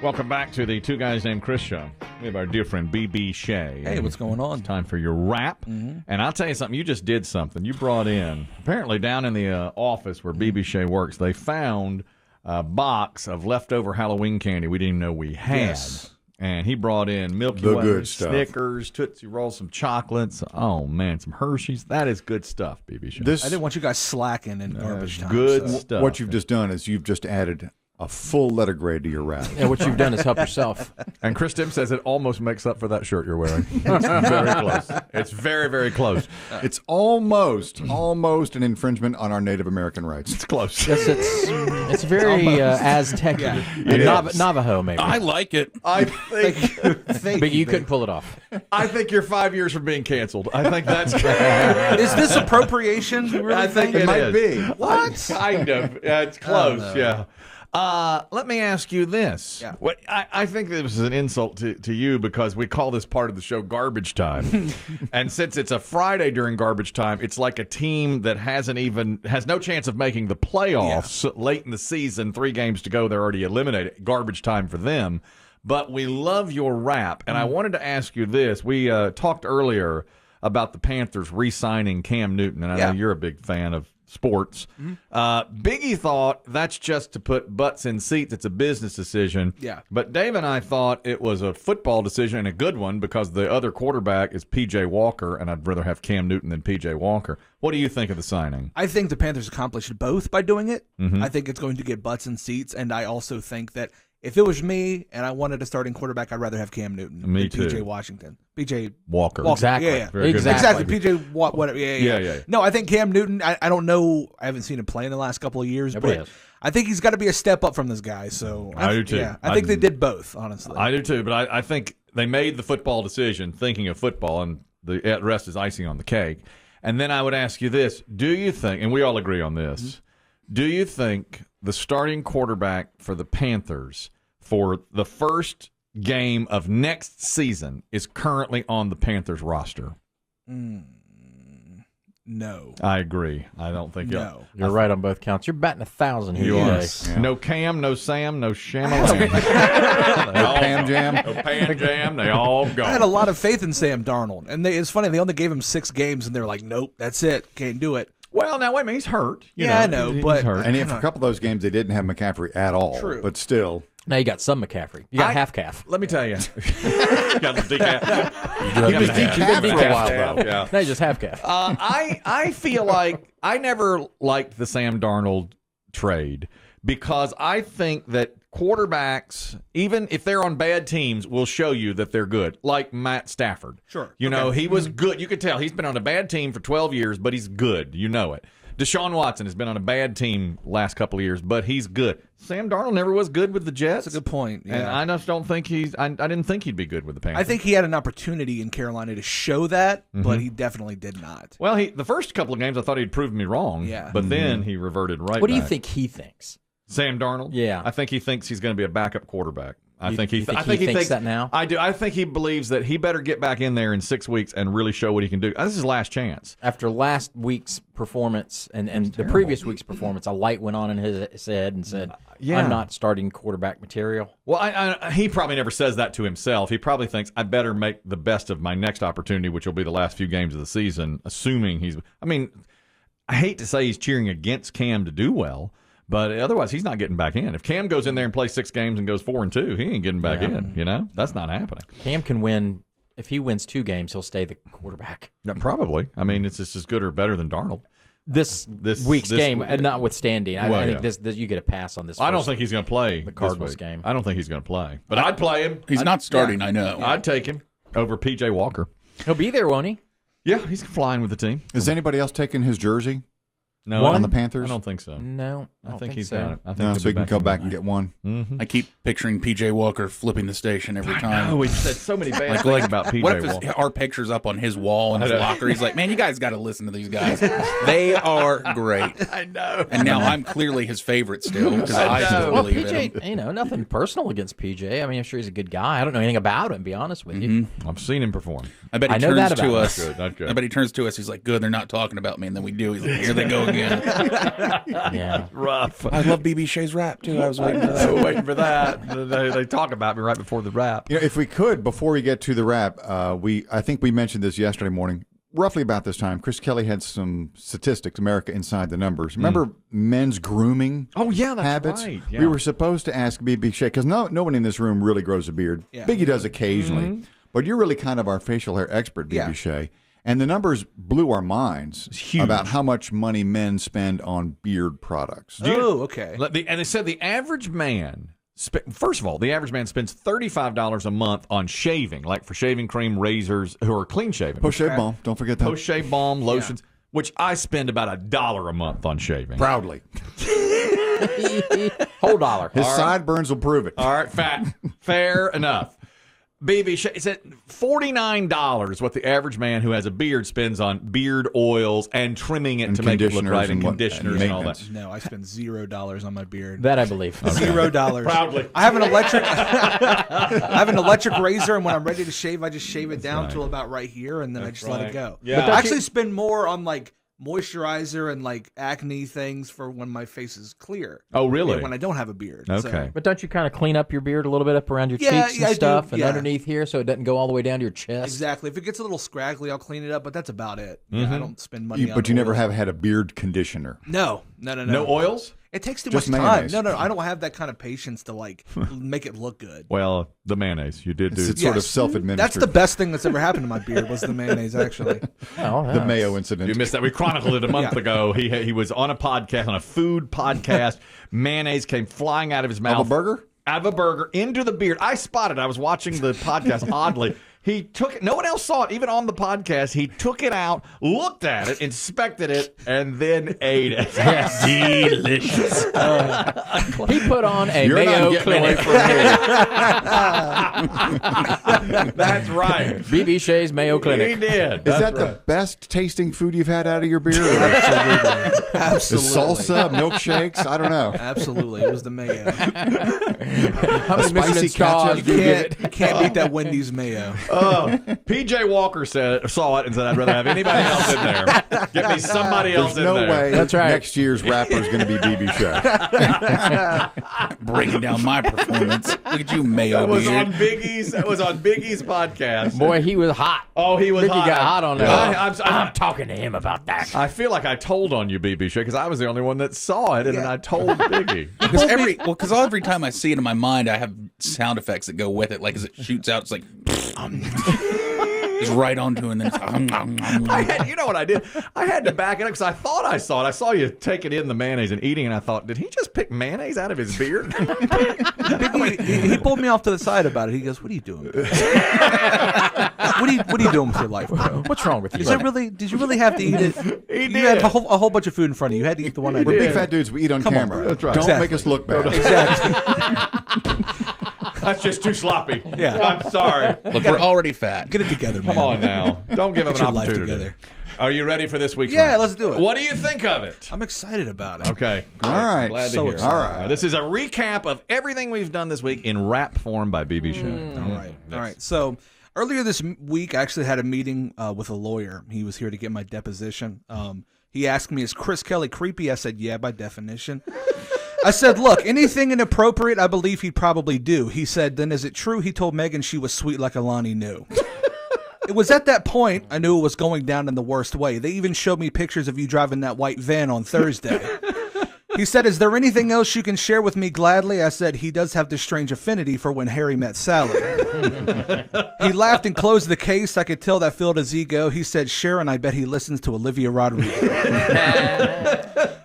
Welcome back to the Two Guys Named Chris show. We have our dear friend B.B. Shea. Hey, what's going on? It's time for your rap. And I'll tell you something. You just did something. You brought in, apparently down in the office where B.B. Shea works, they found a box of leftover Halloween candy we didn't even know we had. Yes. And he brought in Milky The Way, good stuff. Snickers, Tootsie Rolls, some chocolates. Oh, man, some Hershey's. That is good stuff, B.B. Shea. I didn't want you guys slacking in garbage time. good so. stuff. What you've just done is you've just added a full letter grade to your rap. And what you've done is help yourself. And Chris Demm says it almost makes up for that shirt you're wearing. It's very close. It's very, very close. It's almost an infringement on our Native American rights. It's close. Yes, it's very Aztec and Navajo, maybe. I like it. I think But you couldn't pull it off. I think you're 5 years from being canceled. I think that's Is this appropriation? You really I think it might be. What? Kind of. Yeah, it's close. Yeah. Let me ask you this. Yeah. What I think this is an insult to you because we call this part of the show garbage time. And since it's a Friday during garbage time, it's like a team that has no chance of making the playoffs late in the season, 3 games to go, they're already eliminated. Garbage time for them. But we love your rap, and I wanted to ask you this. We talked earlier about the Panthers re-signing Cam Newton, and I know you're a big fan of sports. Biggie thought that's just to put butts in seats. It's a business decision. Yeah. But Dave and I thought it was a football decision and a good one because the other quarterback is P.J. Walker, and I'd rather have Cam Newton than P.J. Walker. What do you think of the signing? I think the Panthers accomplished both by doing it. I think it's going to get butts in seats, and I also think that if it was me and I wanted a starting quarterback, I'd rather have Cam Newton than too. P.J. Walker. Exactly. Yeah. Very good. Exactly. P.J. Whatever. Yeah. Yeah. No, I think Cam Newton, I don't know. I haven't seen him play in the last couple of years, Nobody but has. I think he's got to be a step up from this guy. So I do too. Yeah, I think they did both, honestly. I do too, but I think they made the football decision thinking of football, and the rest is icing on the cake. And then I would ask you this. Do you think, and we all agree on this, do you think the starting quarterback for the Panthers for the first game of next season is currently on the Panthers roster? No. I agree. I don't think No. You're right on both counts. You're batting 1,000 here you today. are. Yeah. No Cam, no Sam, no Shamalam. No Pam Jam. No Pan Jam. They all go. I had a lot of faith in Sam Darnold, and it's funny, they only gave him 6 games, and they're like, nope, that's it, can't do it. Well, now wait a minute. He's hurt. I know, He's but hurt. And for a couple of those games, they didn't have McCaffrey at all. True. But still. Now you got some McCaffrey. You got half calf. Let me tell you. Got the decaf. He was decaf for a while, though. Yeah. Now you just half calf. I feel like I never liked the Sam Darnold trade because I think that quarterbacks, even if they're on bad teams, will show you that they're good, like Matt Stafford. Sure. You know, he was good. You could tell he's been on a bad team for 12 years, but he's good. You know it. Deshaun Watson has been on a bad team last couple of years, but he's good. Sam Darnold never was good with the Jets. that's a good point. Yeah. And I just don't think I didn't think he'd be good with the Panthers. I think he had an opportunity in Carolina to show that, but he definitely did not. Well, the first couple of games I thought he'd proved me wrong. Yeah. But then he reverted right What do you back. think he thinks? Sam Darnold? Yeah. I think he thinks he's going to be a backup quarterback. I You think he think I think he he thinks that now? I do. I think he believes that he better get back in there in 6 weeks and really show what he can do. This is his last chance. After last week's performance and the previous week's performance, a light went on in his head and said, Yeah. I'm not starting quarterback material. Well, he probably never says that to himself. He probably thinks, I better make the best of my next opportunity, which will be the last few games of the season, assuming he's – I mean, I hate to say he's cheering against Cam to do well, but otherwise he's not getting back in. If Cam goes in there and plays 6 games and goes 4-2, he ain't getting back in, you know? That's not happening. Cam can win. If he wins 2 games, he'll stay the quarterback. Yeah, probably. I mean, it's just as good or better than Darnold. This week's game, week. notwithstanding, I think this you get a pass on this. I don't think he's going to play the Cardinals game. I don't think he's going to play. But I'd play him. He's not starting, I know. I'd take him over P.J. Walker. He'll be there, won't he? Yeah, he's flying with the team. Is anybody else taking his jersey No, on the Panthers? I don't think so. No, I think he's so. got it. I think No, he'll so be he can back go in back there. and get one. I keep picturing P.J. Walker flipping the station every time. Oh, we've said so many bad things about P.J. What if Walker. our picture's up on his wall in his locker? He's like, man, you guys got to listen to these guys. They are great. I know. And now I'm clearly his favorite still because I still Well, believe in PJ, him. nothing personal against PJ. I mean, I'm sure he's a good guy. I don't know anything about him, to be honest with you. I've seen him perform. I bet he I know turns that to about us. him. That's good. I bet he turns to us. He's like, good, they're not talking about me. And then we do. He's like, here they go again. again. Yeah. Rough. I love BB Shea's rap too. I was waiting for that. Waiting for that. They talk about me right before the rap. You know, if we could, before we get to the wrap, I think we mentioned this yesterday morning. Roughly about this time, Chris Kelly had some statistics, America Inside the Numbers. Remember men's grooming Oh, yeah, that's habits? right. Yeah. We were supposed to ask BB Shea, because nobody in this room really grows a beard. Yeah. Biggie does occasionally. But you're really kind of our facial hair expert, BB Shea. And the numbers blew our minds about how much money men spend on beard products. Oh, okay. And they said the average man, first of all, the average man spends $35 a month on shaving, like for shaving cream, razors, who are clean shaven. Post-shave balm, don't forget that. Post-shave balm, lotions, which I spend about $1 a month on shaving. Proudly. Whole dollar. His sideburns will prove it. All right, fair enough. BB Shea, it's at $49 what the average man who has a beard spends on beard oils and trimming it And to make it look conditioners right, and and what- conditioners and and all that. maintenance. No, I spend $0 on my beard. That I believe. $0. Proudly. I have an electric. I have an electric razor, and when I'm ready to shave, I just shave it down till about right here, and then I just let it go. Yeah. I actually spend more on like moisturizer and like acne things for when my face is clear. Oh, really? Yeah, when I don't have a beard. Okay. So. But don't you kind of clean up your beard a little bit up around your Yeah, cheeks yeah, I and do, stuff and yeah. underneath here so it doesn't go all the way down to your chest? Exactly. If it gets a little scraggly, I'll clean it up, but that's about it. Yeah, I don't spend money on But you never oils. have had a beard conditioner. No. No oils? It takes too Just much time. mayonnaise. No, I don't have that kind of patience to like make it look good. Well, the mayonnaise. You did do. It's sort of Yes. self-administered. That's the best thing that's ever happened to my beard was the mayonnaise, actually. Oh, the Mayo incident. You missed that. We chronicled it a month ago. He was on a podcast, on a food podcast. Mayonnaise came flying out of his mouth. Of a burger? Out of a burger into the beard. I spotted. I was watching the podcast oddly. He took it. No one else saw it, even on the podcast. He took it out, looked at it, inspected it, and then ate it. Yes. Delicious. He put on a You're Mayo not getting away Clinic. from me. That's right. BB Shea's Mayo He Clinic. did. Is that the best tasting food you've had out of your beard? Absolutely. Is salsa, milkshakes? I don't know. Absolutely. It was the mayo. How many spicy Michelin stars ketchup. do you give it? You can't beat that Wendy's mayo. PJ Walker saw it and said, I'd rather have anybody else in there. Get me somebody else There's in no there. way That's right. next year's rapper is going to be BB Shea. Breaking down my performance. Look at you, Mayo That was beard. on Biggie's podcast. Boy, he was hot. Oh, he was Biggie hot. got hot on that. I'm talking to him about that. I feel like I told on you, BB Shea, because I was the only one that saw it, and then I told Biggie. Because every time I see it in my mind, I have sound effects that go with it. Like as it shoots out, it's like it's right onto, and then it's You know what I did? I had to back it up because I thought I saw it. I saw you taking in the mayonnaise and eating, and I thought, did he just pick mayonnaise out of his beard? He pulled me off to the side about it. He goes, "What are you doing? What are you doing with your life, bro? What's wrong with you? Did you really have to eat it? He You did. had a whole bunch of food in front of you. You had to eat the one I We're did. big fat dudes. We eat on camera. bro. That's right. Don't Exactly. make us look bad. Exactly. That's just too sloppy. Yeah. I'm sorry. look, we're already fat. Get it together, man. Come on now. Don't give him Get an your life opportunity. together. Are you ready for this week's Yeah, round? let's do it. What do you think of it? I'm excited about it. Okay. All right. Glad to So hear it. excited. All right. This is a recap of everything we've done this week in rap form by BB Shea. All right. So earlier this week, I actually had a meeting with a lawyer. He was here to get my deposition. He asked me, "Is Chris Kelly creepy?" I said, "Yeah, by definition." I said, "Look, anything inappropriate, I believe he'd probably do." He said, "Then is it true he told Megan she was sweet like Alani knew?" It was at that point I knew it was going down in the worst way. They even showed me pictures of you driving that white van on Thursday. He said, "Is there anything else you can share with me gladly?" I said, "He does have this strange affinity for When Harry Met Sally." He laughed and closed the case. I could tell that filled his ego. He said, "Sharon, I bet he listens to Olivia Rodrigo."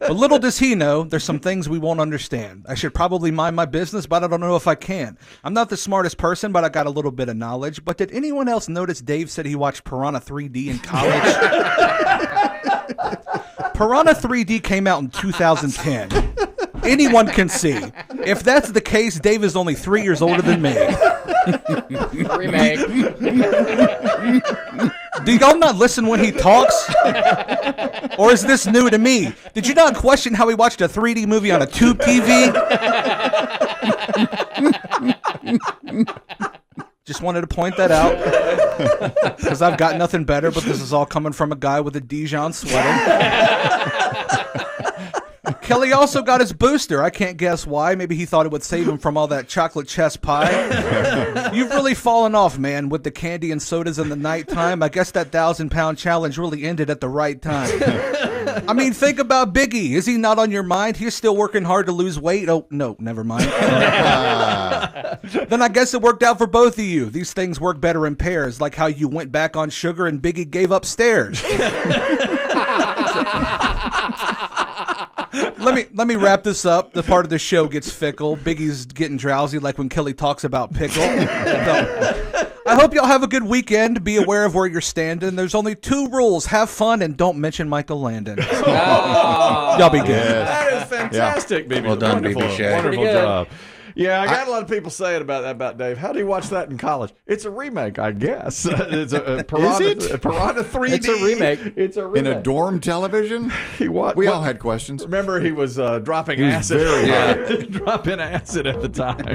But little does he know, there's some things we won't understand. I should probably mind my business, but I don't know if I can. I'm not the smartest person, but I got a little bit of knowledge. But did anyone else notice Dave said he watched Piranha 3D in college? Piranha 3D came out in 2010. Anyone can see. If that's the case, Dave is only 3 years older than me. Remake. Do y'all not listen when he talks? Or is this new to me? Did you not question how he watched a 3D movie on a tube TV? Just wanted to point that out. Because I've got nothing better, but this is all coming from a guy with a Dijon sweater. Kelly also got his booster. I can't guess why. Maybe he thought it would save him from all that chocolate chess pie. You've really fallen off, man, with the candy and sodas in the nighttime. I guess that 1,000-pound challenge really ended at the right time. I mean, think about Biggie. Is he not on your mind? He's still working hard to lose weight. Oh, no, never mind. Then I guess it worked out for both of you. These things work better in pairs, like how you went back on sugar and Biggie gave up stairs. Let me wrap this up. The part of the show gets fickle. Biggie's getting drowsy, like when Kelly talks about pickle. I hope y'all have a good weekend. Be aware of where you're standing. There's only 2 rules: have fun and don't mention Michael Landon. Y'all be good. Yes. That is fantastic, BB. Well done, Wonderful, BB Shea. wonderful Pretty good. job. Yeah, I got a lot of people saying about Dave. How do you watch that in college? It's a remake, I guess. It's a Piranha, Is it? Piranha 3D. It's a remake. It's a In remake. a dorm television? He what? We all had questions. Remember, he was dropping acid. very dropping acid at the time.